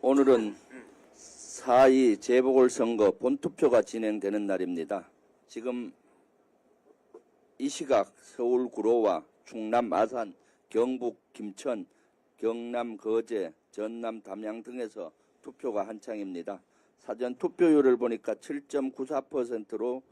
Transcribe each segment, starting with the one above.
오늘은 4.2 재보궐선거 본투표가 진행되는 날입니다. 지금 이 시각 서울 구로와 충남 아산, 경북 김천, 경남 거제, 전남 담양 등에서 투표가 한창입니다. 사전 투표율을 보니까 7.94%로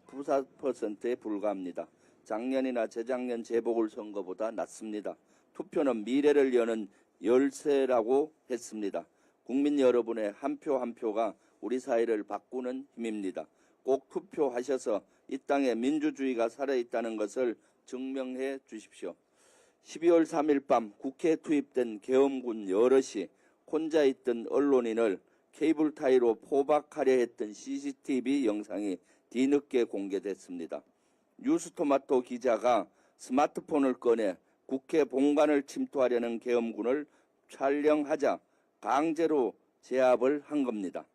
94%에 불과합니다. 작년이나 재작년 재보궐선거보다 낮습니다. 투표는 미래를 여는 열쇠라고 했습니다. 국민 여러분의 한 표 한 표가 우리 사회를 바꾸는 힘입니다. 꼭 투표하셔서 이 땅에 민주주의가 살아있다는 것을 증명해 주십시오. 12월 3일 밤 국회에 투입된 계엄군 여럿이 혼자 있던 언론인을 케이블 타이로 포박하려 했던 CCTV 영상이 뒤늦게 공개됐습니다. 뉴스토마토 기자가 스마트폰을 꺼내 국회 본관을 침투하려는 계엄군을 촬영하자 강제로 제압을 한 겁니다.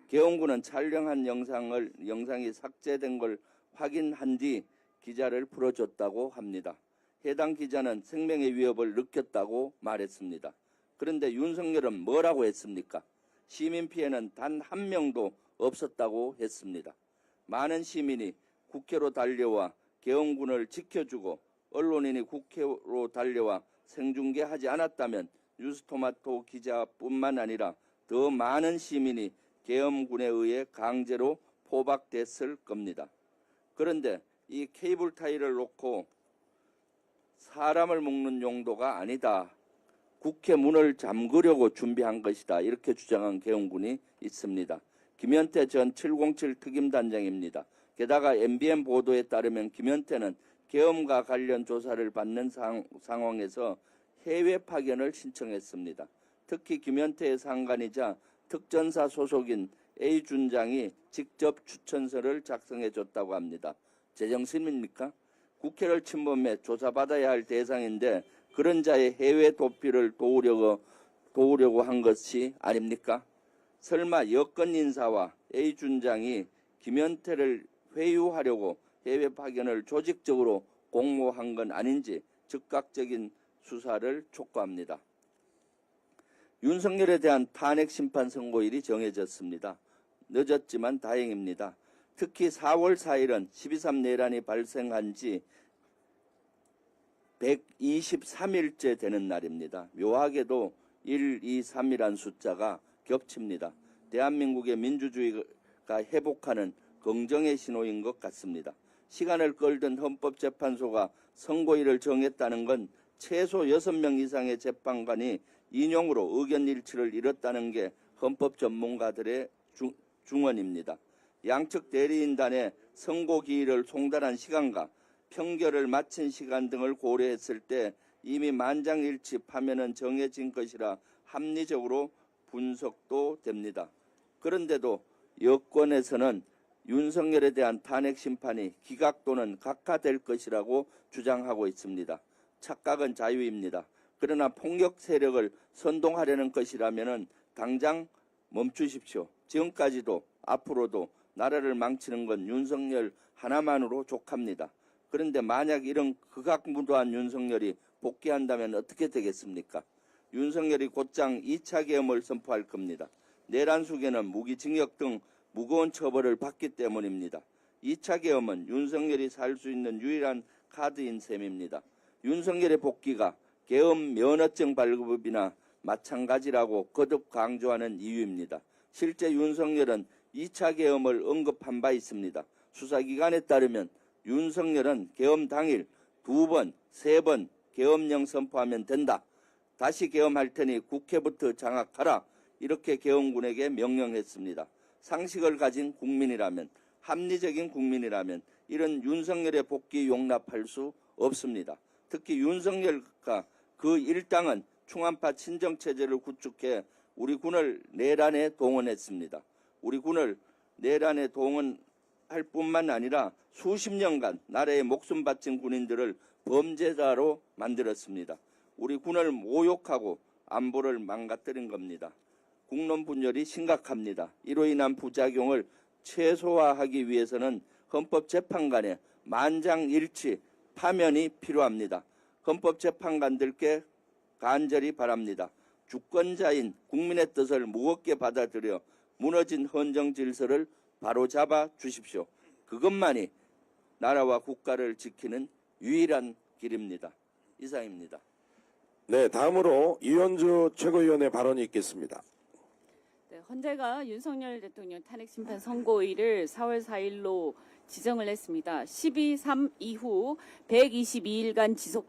계엄군은 촬영한 영상이 삭제된 걸 확인한 뒤 기자를 풀어줬다고 합니다. 해당 기자는 생명의 위협을 느꼈다고 말했습니다. 그런데 윤석열은 뭐라고 했습니까? 시민 피해는 단 한 명도 없었다고 했습니다. 많은 시민이 국회로 달려와 계엄군을 지켜주고 언론인이 국회로 달려와 생중계하지 않았다면 뉴스토마토 기자뿐만 아니라 더 많은 시민이 계엄군에 의해 강제로 포박됐을 겁니다. 그런데 이 케이블 타이를 놓고 사람을 묶는 용도가 아니다. 국회 문을 잠그려고 준비한 것이다. 이렇게 주장한 계엄군이 있습니다. 김현태 전 707 특임단장입니다. 게다가 MBN 보도에 따르면 김현태는 계엄과 관련 조사를 받는 상황에서 해외 파견을 신청했습니다. 특히 김현태의 상관이자 특전사 소속인 A 준장이 직접 추천서를 작성해 줬다고 합니다. 제정신입니까? 국회를 침범해 조사받아야 할 대상인데 그런 자의 해외 도피를 도우려고 한 것이 아닙니까? 설마 여권 인사와 A 준장이 김현태를 회유하려고 해외 파견을 조직적으로 공모한 건 아닌지 즉각적인 수사를 촉구합니다. 윤석열에 대한 탄핵 심판 선고일이 정해졌습니다. 늦었지만 다행입니다. 특히 4월 4일은 12.3 내란이 발생한 지 123일째 되는 날입니다. 묘하게도 1, 2, 3이란 숫자가 겹칩니다. 대한민국의 민주주의가 회복하는 긍정의 신호인 것 같습니다. 시간을 끌던 헌법재판소가 선고일을 정했다는 건 최소 6명 이상의 재판관이 인용으로 의견 일치를 이뤘다는 게 헌법 전문가들의 중언입니다. 양측 대리인단의 선고 기일을 송달한 시간과 평결을 마친 시간 등을 고려했을 때 이미 만장일치 파면은 정해진 것이라 합리적으로 분석도 됩니다. 그런데도 여권에서는 윤석열에 대한 탄핵 심판이 기각 또는 각하될 것이라고 주장하고 있습니다. 착각은 자유입니다. 그러나 폭력 세력을 선동하려는 것이라면 당장 멈추십시오. 지금까지도 앞으로도 나라를 망치는 건 윤석열 하나만으로 족합니다. 그런데 만약 이런 극악무도한 윤석열이 복귀한다면 어떻게 되겠습니까? 윤석열이 곧장 2차 계엄을 선포할 겁니다. 내란 수괴는 무기징역 등 무거운 처벌을 받기 때문입니다. 2차 계엄은 윤석열이 살 수 있는 유일한 카드인 셈입니다. 윤석열의 복귀가 계엄 면허증 발급이나 마찬가지라고 거듭 강조하는 이유입니다. 실제 윤석열은 2차 계엄을 언급한 바 있습니다. 수사기관에 따르면 윤석열은 계엄 당일 2번, 3번 계엄령 선포하면 된다. 다시 계엄할 테니 국회부터 장악하라. 이렇게 계엄군에게 명령했습니다. 상식을 가진 국민이라면, 합리적인 국민이라면 이런 윤석열의 복귀 용납할 수 없습니다. 특히 윤석열과 그 일당은 충암파 친정체제를 구축해 우리 군을 내란에 동원했습니다. 우리 군을 내란에 동원할 뿐만 아니라 수십 년간 나라에 목숨 바친 군인들을 범죄자로 만들었습니다. 우리 군을 모욕하고 안보를 망가뜨린 겁니다. 국론 분열이 심각합니다. 이로 인한 부작용을 최소화하기 위해서는 헌법재판관의 만장일치 파면이 필요합니다. 헌법재판관들께 간절히 바랍니다. 주권자인 국민의 뜻을 무겁게 받아들여 무너진 헌정 질서를 바로잡아 주십시오. 그것만이 나라와 국가를 지키는 유일한 길입니다. 이상입니다. 네, 다음으로 이현주 최고위원의 발언이 있겠습니다. 네, 헌재가 윤석열 대통령 탄핵 심판 선고일을 4월 4일로 지정을 했습니다. 12.3 이후 122일간 지속